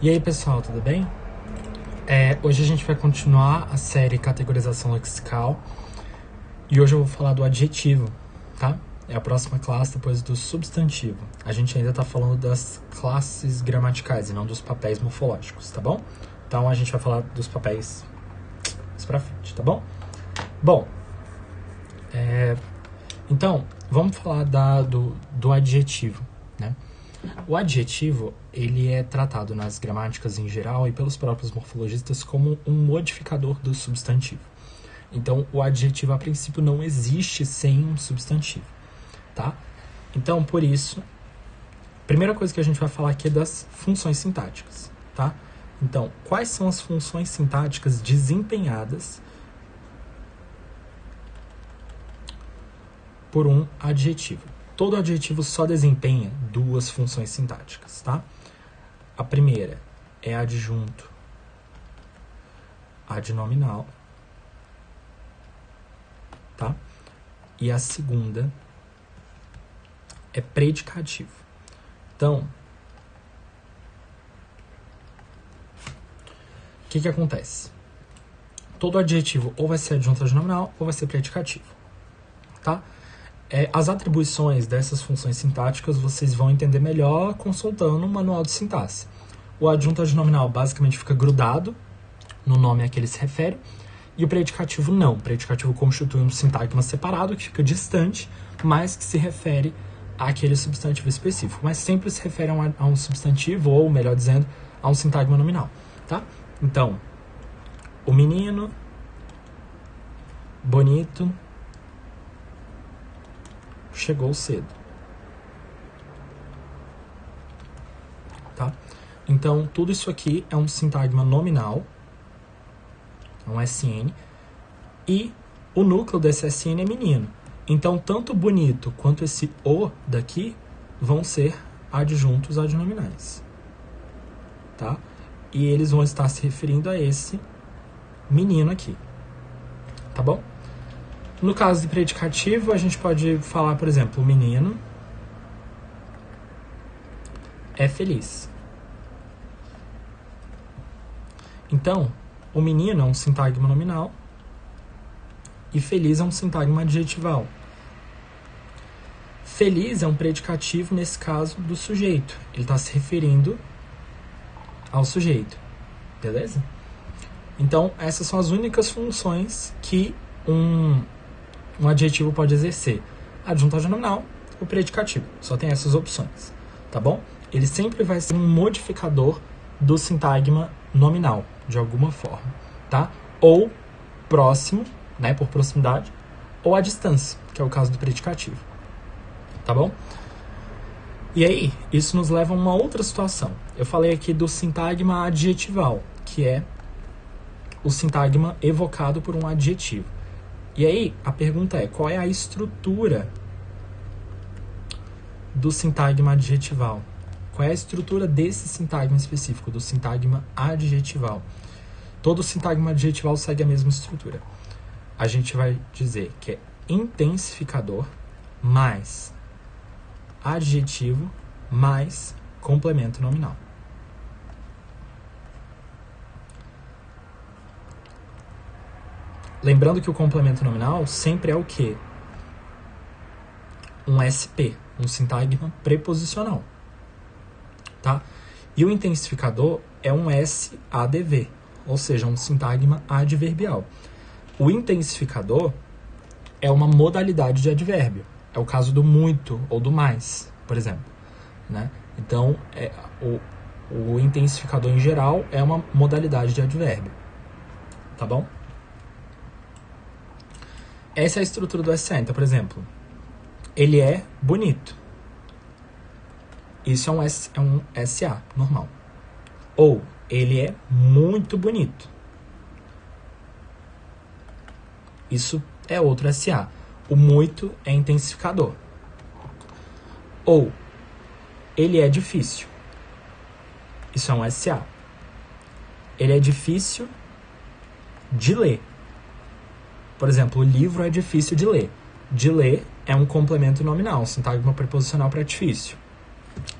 E aí, pessoal, tudo bem? Hoje a gente vai continuar a série Categorização Lexical e hoje eu vou falar do adjetivo, tá? É a próxima classe depois do substantivo. A gente ainda tá falando das classes gramaticais e não dos papéis morfológicos, tá bom? Então a gente vai falar dos papéis mais pra frente, tá bom? Bom, então vamos falar do adjetivo, né? O adjetivo, ele é tratado nas gramáticas em geral e pelos próprios morfologistas como um modificador do substantivo. Então, o adjetivo, a princípio, não existe sem um substantivo, tá? Então, por isso, a primeira coisa que a gente vai falar aqui é das funções sintáticas, tá? Então, quais são as funções sintáticas desempenhadas por um adjetivo? Todo adjetivo só desempenha duas funções sintáticas, tá? A primeira é adjunto adnominal, tá? E a segunda é predicativo. Então, o que acontece? Todo adjetivo ou vai ser adjunto adnominal ou vai ser predicativo, tá? As atribuições dessas funções sintáticas vocês vão entender melhor consultando o manual de sintaxe. O adjunto adnominal basicamente fica grudado no nome a que ele se refere, e o predicativo não. O predicativo constitui um sintagma separado que fica distante, mas que se refere àquele substantivo específico. Mas sempre se refere a um substantivo, ou melhor dizendo, a um sintagma nominal, tá? Então, o menino, bonito, chegou cedo, tá? Então, tudo isso aqui é um sintagma nominal, é um SN, e o núcleo desse SN é menino. Então, tanto bonito quanto esse O daqui vão ser adjuntos adnominais, tá? E eles vão estar se referindo a esse menino aqui, tá bom? No caso de predicativo, a gente pode falar, por exemplo, o menino é feliz. Então, o menino é um sintagma nominal e feliz é um sintagma adjetival. Feliz é um predicativo, nesse caso, do sujeito. Ele está se referindo ao sujeito, beleza? Então, essas são as únicas funções que um adjetivo pode exercer: adjunto adnominal ou predicativo. Só tem essas opções, tá bom? Ele sempre vai ser um modificador do sintagma nominal, de alguma forma, tá? Ou próximo, né, por proximidade, ou à distância, que é o caso do predicativo, tá bom? E aí, isso nos leva a uma outra situação. Eu falei aqui do sintagma adjetival, que é o sintagma evocado por um adjetivo. E aí, a pergunta é, qual é a estrutura do sintagma adjetival? Qual é a estrutura desse sintagma específico, do sintagma adjetival? Todo sintagma adjetival segue a mesma estrutura. A gente vai dizer que é intensificador mais adjetivo mais complemento nominal. Lembrando que o complemento nominal sempre é o quê? Um SP, um sintagma preposicional, tá? E o intensificador é um SADV, ou seja, um sintagma adverbial. O intensificador é uma modalidade de advérbio. É o caso do muito ou do mais, por exemplo, né? Então, o intensificador em geral é uma modalidade de advérbio, tá bom? Essa é a estrutura do SA. Então, por exemplo, ele é bonito. Isso é um SA normal. Ou, ele é muito bonito. Isso é outro SA. O muito é intensificador. Ou, ele é difícil. Isso é um SA. Ele é difícil de ler. Por exemplo, o livro é difícil de ler. De ler é um complemento nominal, sintagma preposicional para difícil.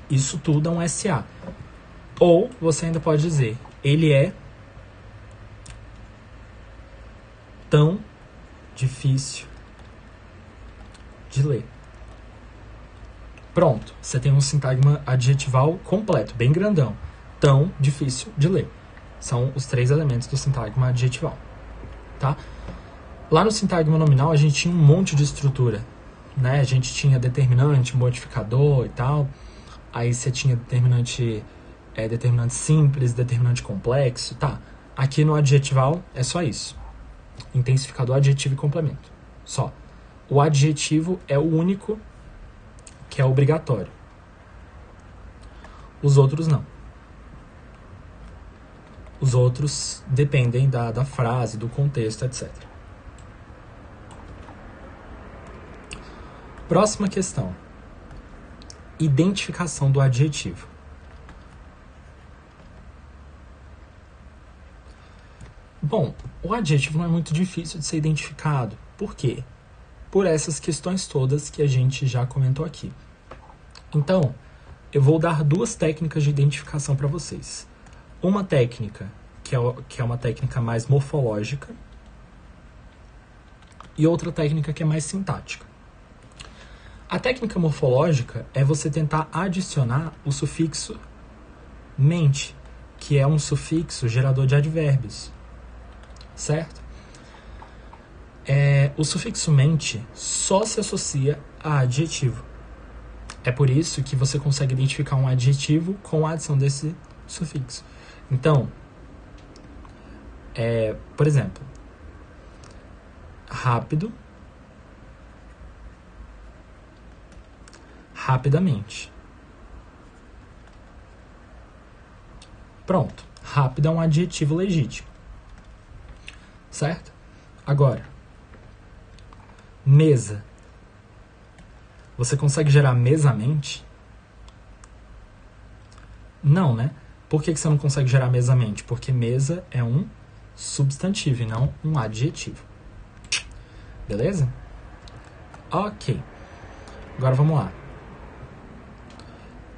Isso tudo é um SA. Ou você ainda pode dizer, ele é tão difícil de ler. Pronto, você tem um sintagma adjetival completo, bem grandão. Tão difícil de ler. São os 3 elementos do sintagma adjetival. Tá? Lá no sintagma nominal a gente tinha um monte de estrutura. Né? A gente tinha determinante, modificador e tal. Aí você tinha determinante simples, determinante complexo. Tá. Aqui no adjetival é só isso. Intensificador, adjetivo e complemento. Só. O adjetivo é o único que é obrigatório. Os outros não. Os outros dependem da frase, do contexto, etc. Próxima questão. Identificação do adjetivo. Bom, o adjetivo não é muito difícil de ser identificado. Por quê? Por essas questões todas que a gente já comentou aqui. Então, eu vou dar 2 técnicas de identificação para vocês. Uma técnica, que é uma técnica mais morfológica, e outra técnica que é mais sintática. A técnica morfológica é você tentar adicionar o sufixo mente, que é um sufixo gerador de advérbios. Certo? O sufixo mente só se associa a adjetivo. É por isso que você consegue identificar um adjetivo com a adição desse sufixo. Então, por exemplo, rápido, rapidamente. Pronto. Rápido é um adjetivo legítimo. Certo? Agora, mesa. Você consegue gerar mesamente? Não, né? Por que você não consegue gerar mesamente? Porque mesa é um substantivo e não um adjetivo. Beleza? Ok. Agora vamos lá.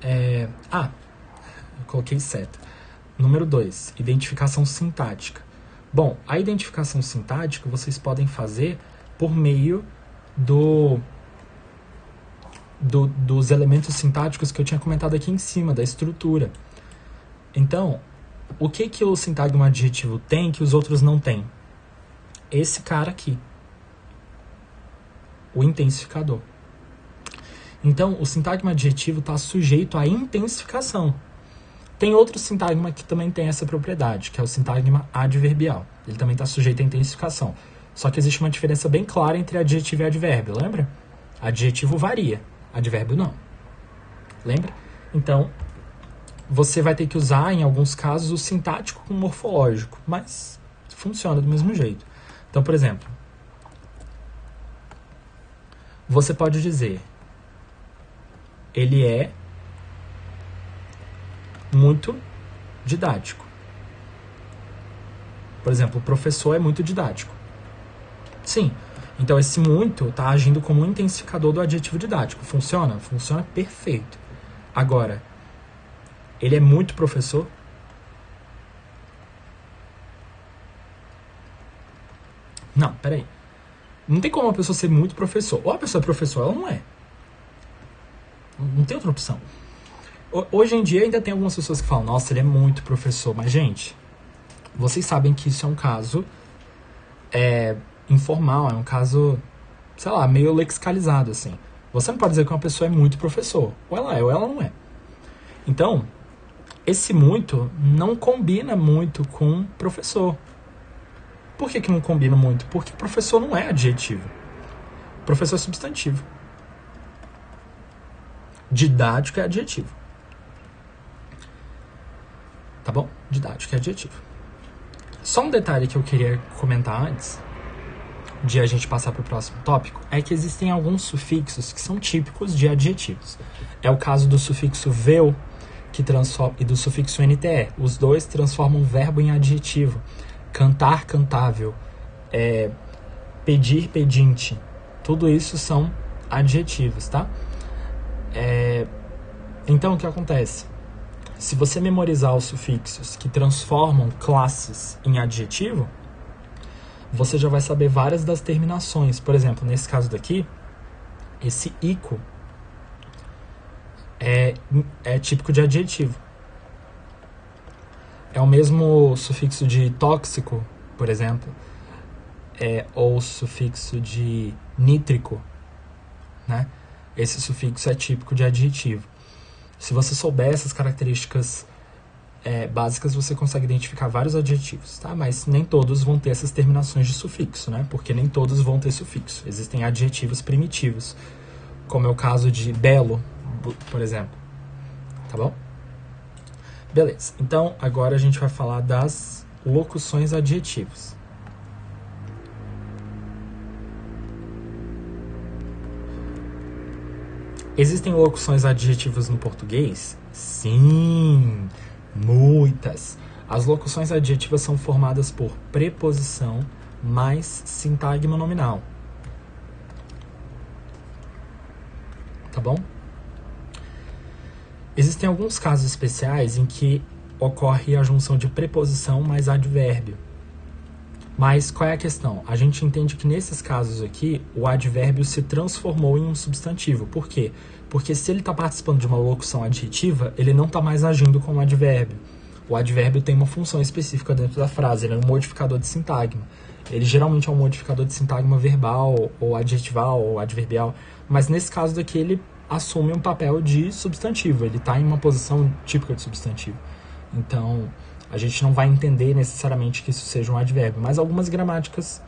Eu coloquei seta. Número 2. Identificação sintática. Bom, a identificação sintática vocês podem fazer por meio dos elementos sintáticos que eu tinha comentado aqui em cima, da estrutura. Então, o que o sintagma adjetivo tem que os outros não têm? Esse cara aqui. O intensificador. Então, o sintagma adjetivo está sujeito à intensificação. Tem outro sintagma que também tem essa propriedade, que é o sintagma adverbial. Ele também está sujeito à intensificação. Só que existe uma diferença bem clara entre adjetivo e advérbio, lembra? Adjetivo varia, advérbio não. Lembra? Então, você vai ter que usar, em alguns casos, o sintático com o morfológico, mas funciona do mesmo jeito. Então, por exemplo, você pode dizer: ele é muito didático. Por exemplo, o professor é muito didático. Sim. Então, esse muito está agindo como um intensificador do adjetivo didático. Funciona? Funciona perfeito. Agora, ele é muito professor? Não, peraí. Não tem como uma pessoa ser muito professor. Ou a pessoa é professor, ou ela não é. Não tem outra opção. Hoje em dia ainda tem algumas pessoas que falam: nossa, ele é muito professor. Mas, gente, vocês sabem que isso é um caso informal, é um caso, sei lá, meio lexicalizado, assim. Você não pode dizer que uma pessoa é muito professor. Ou ela é, ou ela não é. Então, esse muito não combina muito com professor. Por que não combina muito? Porque professor não é adjetivo. Professor é substantivo. Didático é adjetivo. Tá bom? Didático é adjetivo. Só um detalhe que eu queria comentar antes de a gente passar para o próximo tópico é que existem alguns sufixos que são típicos de adjetivos. É o caso do sufixo vel e do sufixo nte. Os dois transformam um verbo em adjetivo. Cantar, cantável. Pedir, pedinte. Tudo isso são adjetivos, tá? Então, o que acontece? se você memorizar os sufixos que transformam classes em adjetivo, você já vai saber várias das terminações. Por exemplo, nesse caso daqui, esse ico é típico de adjetivo. É o mesmo sufixo de tóxico, por exemplo, ou sufixo de nítrico, né? Esse sufixo é típico de adjetivo. Se você souber essas características básicas, você consegue identificar vários adjetivos, tá? Mas nem todos vão ter essas terminações de sufixo, né? Porque nem todos vão ter sufixo. Existem adjetivos primitivos, como é o caso de belo, por exemplo. Tá bom? Beleza. Então, agora a gente vai falar das locuções adjetivas. Existem locuções adjetivas no português? Sim, muitas. As locuções adjetivas são formadas por preposição mais sintagma nominal. Tá bom? Existem alguns casos especiais em que ocorre a junção de preposição mais advérbio. Mas qual é a questão? A gente entende que nesses casos aqui, o advérbio se transformou em um substantivo. Por quê? Porque se ele está participando de uma locução adjetiva, ele não está mais agindo como advérbio. O advérbio tem uma função específica dentro da frase, ele é um modificador de sintagma. Ele geralmente é um modificador de sintagma verbal, ou adjetival, ou adverbial, mas nesse caso daqui ele assume um papel de substantivo, ele está em uma posição típica de substantivo. Então, a gente não vai entender necessariamente que isso seja um advérbio, mas algumas gramáticas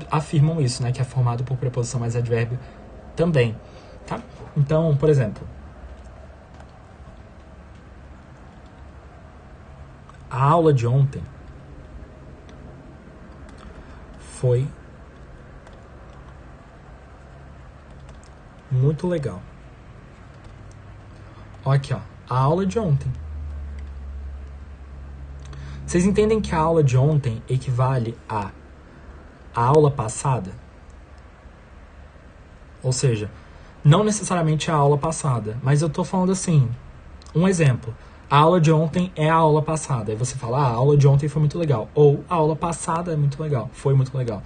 afirmam isso, né, que é formado por preposição mais advérbio também, tá? Então, por exemplo, a aula de ontem foi muito legal. Olha aqui, ó, a aula de ontem. Vocês entendem que a aula de ontem equivale a aula passada? Ou seja, não necessariamente a aula passada, mas eu tô falando assim, um exemplo. A aula de ontem é a aula passada. Aí você fala, a aula de ontem foi muito legal. Ou a aula passada é muito legal, foi muito legal.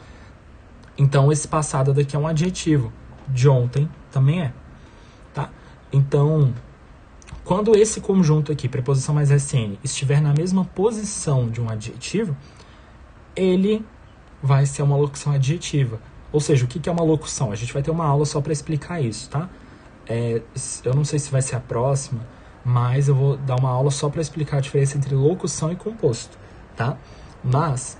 Então, esse passado daqui é um adjetivo. De ontem também é, tá? Então, quando esse conjunto aqui, preposição mais SN, estiver na mesma posição de um adjetivo, ele vai ser uma locução adjetiva. Ou seja, o que é uma locução? A gente vai ter uma aula só para explicar isso, tá? Eu não sei se vai ser a próxima, mas eu vou dar uma aula só para explicar a diferença entre locução e composto, tá? Mas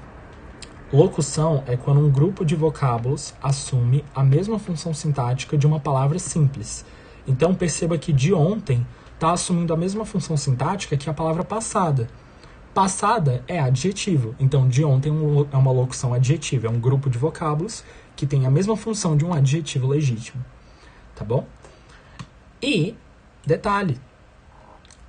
locução é quando um grupo de vocábulos assume a mesma função sintática de uma palavra simples. Então, perceba que de ontem está assumindo a mesma função sintática que a palavra passada. Passada é adjetivo, então de ontem é uma locução adjetiva, é um grupo de vocábulos que tem a mesma função de um adjetivo legítimo, tá bom? E, detalhe,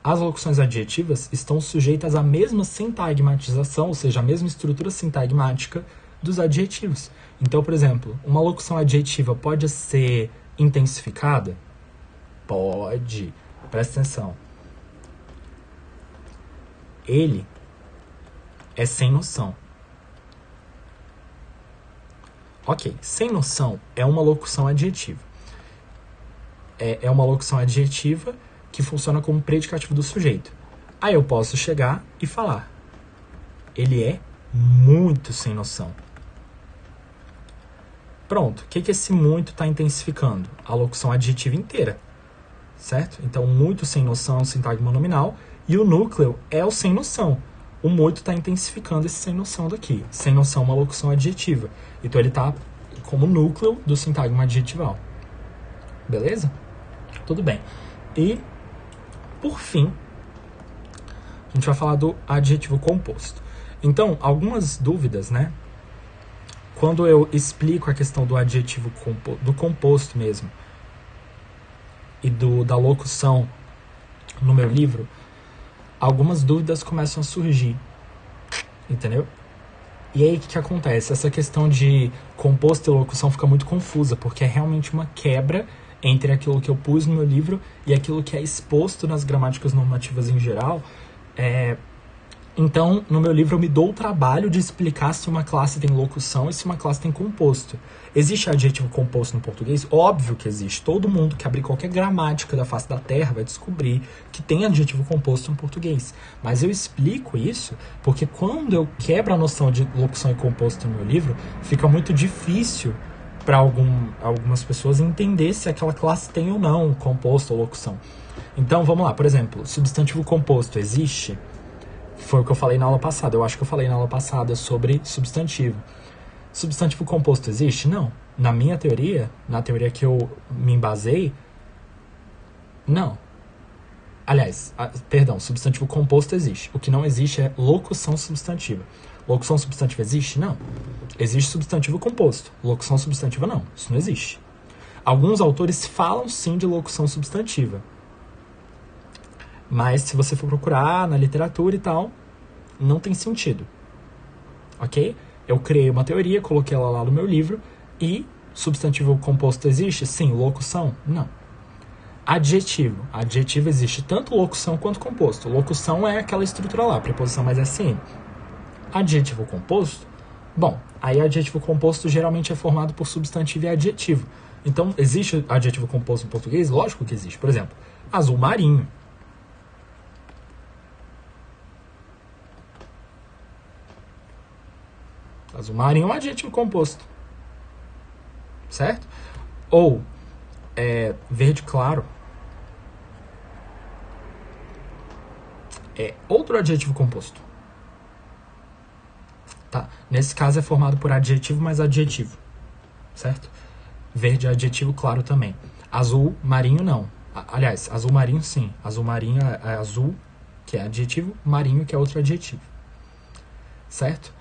as locuções adjetivas estão sujeitas à mesma sintagmatização, ou seja, a mesma estrutura sintagmática dos adjetivos. Então, por exemplo, uma locução adjetiva pode ser intensificada? Pode. Presta atenção. Ele é sem noção. Ok, sem noção é uma locução adjetiva. É uma locução adjetiva que funciona como predicativo do sujeito. Aí eu posso chegar e falar, ele é muito sem noção. Pronto, o que esse muito está intensificando? A locução adjetiva inteira, certo? Então, muito sem noção é um sintagma nominal e o núcleo é o sem noção. O muito está intensificando esse sem noção daqui. Sem noção é uma locução adjetiva. Então, ele está como núcleo do sintagma adjetival. Beleza? Tudo bem. E, por fim, a gente vai falar do adjetivo composto. Então, algumas dúvidas, né? Quando eu explico a questão do adjetivo do composto mesmo e da locução no meu livro, algumas dúvidas começam a surgir, entendeu? E aí, o que acontece? Essa questão de composto e locução fica muito confusa, porque é realmente uma quebra entre aquilo que eu pus no meu livro e aquilo que é exposto nas gramáticas normativas em geral. Então, no meu livro eu me dou o trabalho de explicar se uma classe tem locução e se uma classe tem composto. Existe adjetivo composto no português? Óbvio que existe. Todo mundo que abrir qualquer gramática da face da Terra vai descobrir que tem adjetivo composto no português. Mas eu explico isso porque quando eu quebro a noção de locução e composto no meu livro, fica muito difícil para algumas pessoas entender se aquela classe tem ou não composto ou locução. Então, vamos lá. Por exemplo, substantivo composto existe? Foi o que eu falei na aula passada. Eu acho que eu falei na aula passada sobre substantivo. Substantivo composto existe? Não. Na minha teoria, na teoria que eu me embasei, não. Aliás, substantivo composto existe. O que não existe é locução substantiva. Locução substantiva existe? Não. Existe substantivo composto. Locução substantiva não. Isso não existe. Alguns autores falam sim de locução substantiva. Mas se você for procurar na literatura e tal, não tem sentido. Ok? Eu criei uma teoria, coloquei ela lá no meu livro, e substantivo composto existe? Sim. Locução? Não. Adjetivo. Adjetivo existe tanto locução quanto composto. Locução é aquela estrutura lá, preposição mais SN. Adjetivo composto? Bom, aí adjetivo composto geralmente é formado por substantivo e adjetivo. Então, existe adjetivo composto em português? Lógico que existe. Por exemplo, azul marinho. Azul marinho é um adjetivo composto. Certo? Ou verde claro. É outro adjetivo composto. Tá? Nesse caso é formado por adjetivo mais adjetivo. Certo? Verde é adjetivo, claro também. Azul marinho não. Aliás, azul marinho sim. Azul marinho é azul, que é adjetivo, marinho, que é outro adjetivo. Certo?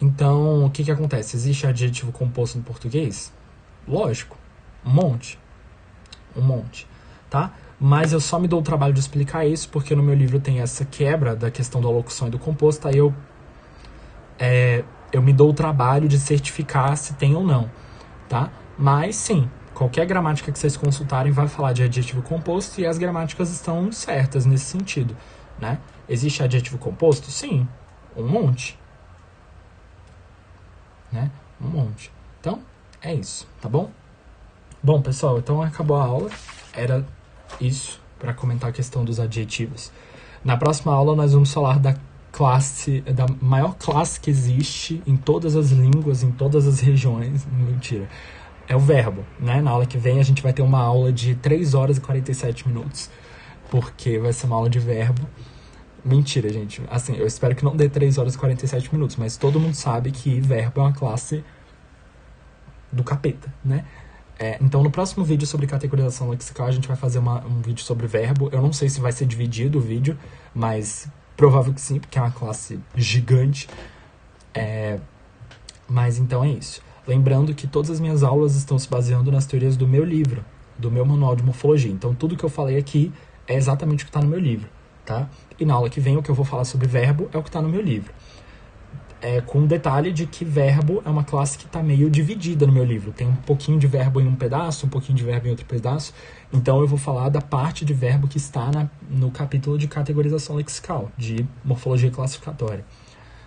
Então, o que acontece? Existe adjetivo composto no português? Lógico. Um monte. Tá? Mas eu só me dou o trabalho de explicar isso porque no meu livro tem essa quebra da questão da locução e do composto. Aí eu me dou o trabalho de certificar se tem ou não. Tá? Mas, sim, qualquer gramática que vocês consultarem vai falar de adjetivo composto e as gramáticas estão certas nesse sentido. Né? Existe adjetivo composto? Sim. Um monte. Né? Um monte. Então, é isso, tá bom? Bom, pessoal, então acabou a aula. Era isso para comentar a questão dos adjetivos. Na próxima aula nós vamos falar da maior classe que existe em todas as línguas, em todas as regiões. Mentira. É o verbo, né? Na aula que vem a gente vai ter uma aula de 3 horas e 47 minutos, porque vai ser uma aula de verbo. Mentira, gente. Assim, eu espero que não dê 3 horas e 47 minutos, mas todo mundo sabe que verbo é uma classe do capeta, né? Então, no próximo vídeo sobre categorização lexical, a gente vai fazer um vídeo sobre verbo. Eu não sei se vai ser dividido o vídeo, mas provável que sim, porque é uma classe gigante. Mas então é isso. Lembrando que todas as minhas aulas estão se baseando nas teorias do meu livro, do meu manual de morfologia. Então, tudo que eu falei aqui é exatamente o que está no meu livro. Tá? E na aula que vem o que eu vou falar sobre verbo é o que está no meu livro. Com o detalhe de que verbo é uma classe que está meio dividida no meu livro. Tem um pouquinho de verbo em um pedaço, um pouquinho de verbo em outro pedaço. Então eu vou falar da parte de verbo que está no capítulo de categorização lexical, de morfologia classificatória.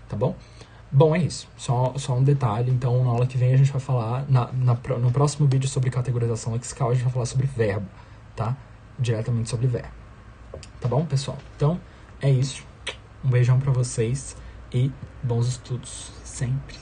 Tá bom? Bom, é isso. Só um detalhe. Então na aula que vem a gente vai falar, no próximo vídeo sobre categorização lexical, a gente vai falar sobre verbo. Tá? Diretamente sobre verbo. Tá bom, pessoal? Então, é isso. Um beijão pra vocês e bons estudos sempre.